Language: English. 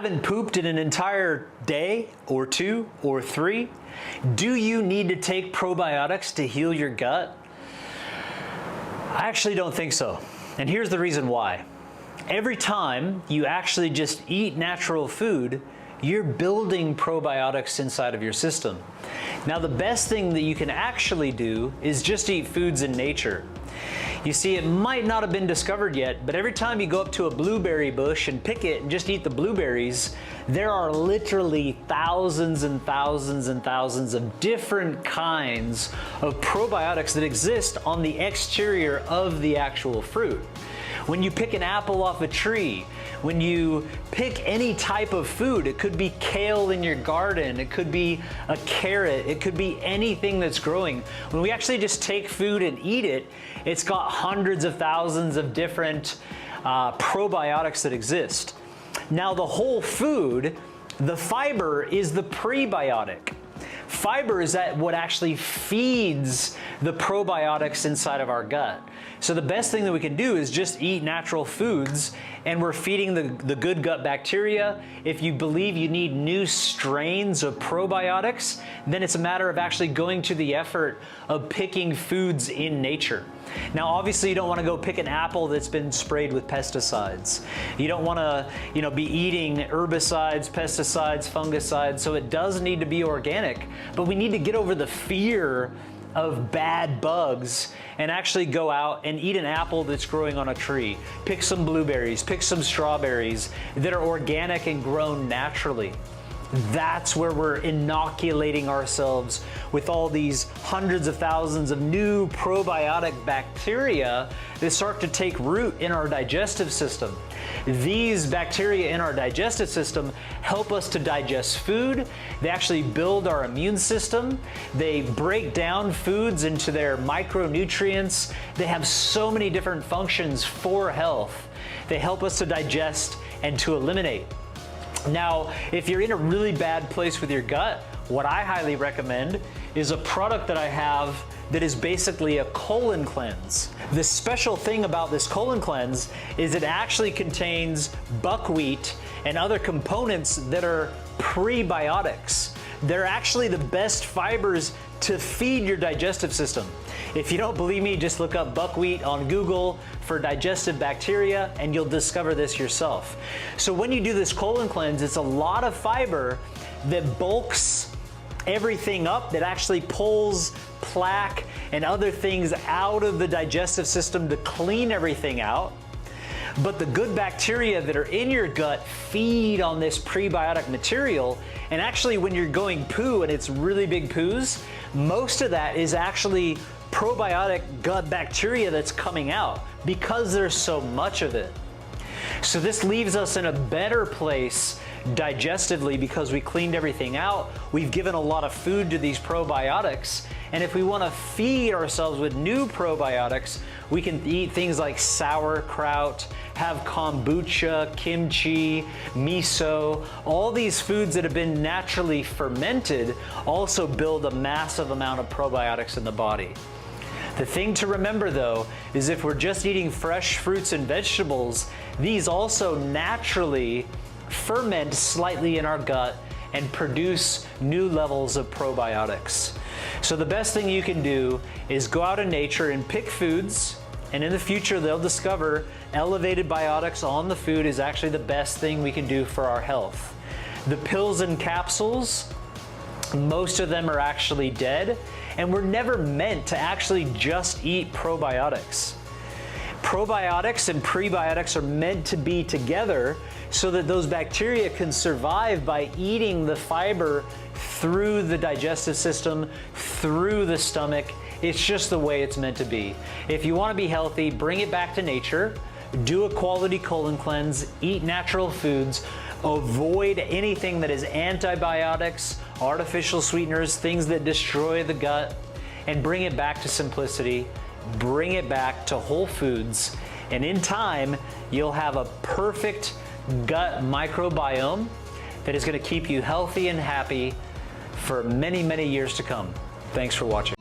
Haven't pooped in an entire day or 2 or 3? Do you need to take probiotics to heal your gut? I actually don't think so. And here's the reason why. Every time you actually just eat natural food, you're building probiotics inside of your system. Now, the best thing that you can actually do is just eat foods in nature. You see, it might not have been discovered yet, but every time you go up to a blueberry bush and pick it and just eat the blueberries, there are literally thousands and thousands and thousands of different kinds of probiotics that exist on the exterior of the actual fruit. When you pick an apple off a tree, when you pick any type of food, it could be kale in your garden, it could be a carrot, it could be anything that's growing. When we actually just take food and eat it, it's got hundreds of thousands of different probiotics that exist. Now, the whole food, the fiber is the prebiotic. Fiber is what actually feeds the probiotics inside of our gut. So the best thing that we can do is just eat natural foods, and we're feeding the good gut bacteria. If you believe you need new strains of probiotics, then it's a matter of actually going to the effort of picking foods in nature. Now, obviously, you don't want to go pick an apple that's been sprayed with pesticides. You don't want to, be eating herbicides, pesticides, fungicides, so it does need to be organic, but we need to get over the fear of bad bugs and actually go out and eat an apple that's growing on a tree. Pick some blueberries, pick some strawberries that are organic and grown naturally. That's where we're inoculating ourselves with all these hundreds of thousands of new probiotic bacteria that start to take root in our digestive system. These bacteria in our digestive system help us to digest food. They actually build our immune system. They break down foods into their micronutrients. They have so many different functions for health. They help us to digest and to eliminate. Now, if you're in a really bad place with your gut, what I highly recommend is a product that I have that is basically a colon cleanse. The special thing about this colon cleanse is it actually contains buckwheat and other components that are prebiotics. They're actually the best fibers to feed your digestive system. If you don't believe me, just look up buckwheat on Google for digestive bacteria and you'll discover this yourself. So when you do this colon cleanse, it's a lot of fiber that bulks everything up, that actually pulls plaque and other things out of the digestive system to clean everything out. But the good bacteria that are in your gut feed on this prebiotic material, and actually when you're going poo and it's really big poos, most of that is actually probiotic gut bacteria that's coming out because there's so much of it. So this leaves us in a better place digestively because we cleaned everything out. We've given a lot of food to these probiotics. And if we want to feed ourselves with new probiotics, we can eat things like sauerkraut, have kombucha, kimchi, miso. All these foods that have been naturally fermented also build a massive amount of probiotics in the body. The thing to remember though is if we're just eating fresh fruits and vegetables, these also naturally ferment slightly in our gut and produce new levels of probiotics. So the best thing you can do is go out in nature and pick foods, and in the future they'll discover elevated biotics on the food is actually the best thing we can do for our health. The pills and capsules, most of them are actually dead, and we're never meant to actually just eat probiotics. Probiotics and prebiotics are meant to be together so that those bacteria can survive by eating the fiber through the digestive system, through the stomach. It's just the way it's meant to be. If you want to be healthy, bring it back to nature, do a quality colon cleanse, eat natural foods, avoid anything that is antibiotics, artificial sweeteners, things that destroy the gut, and bring it back to simplicity, bring it back to whole foods, and in time, you'll have a perfect gut microbiome that is going to keep you healthy and happy for many, many years to come. Thanks for watching.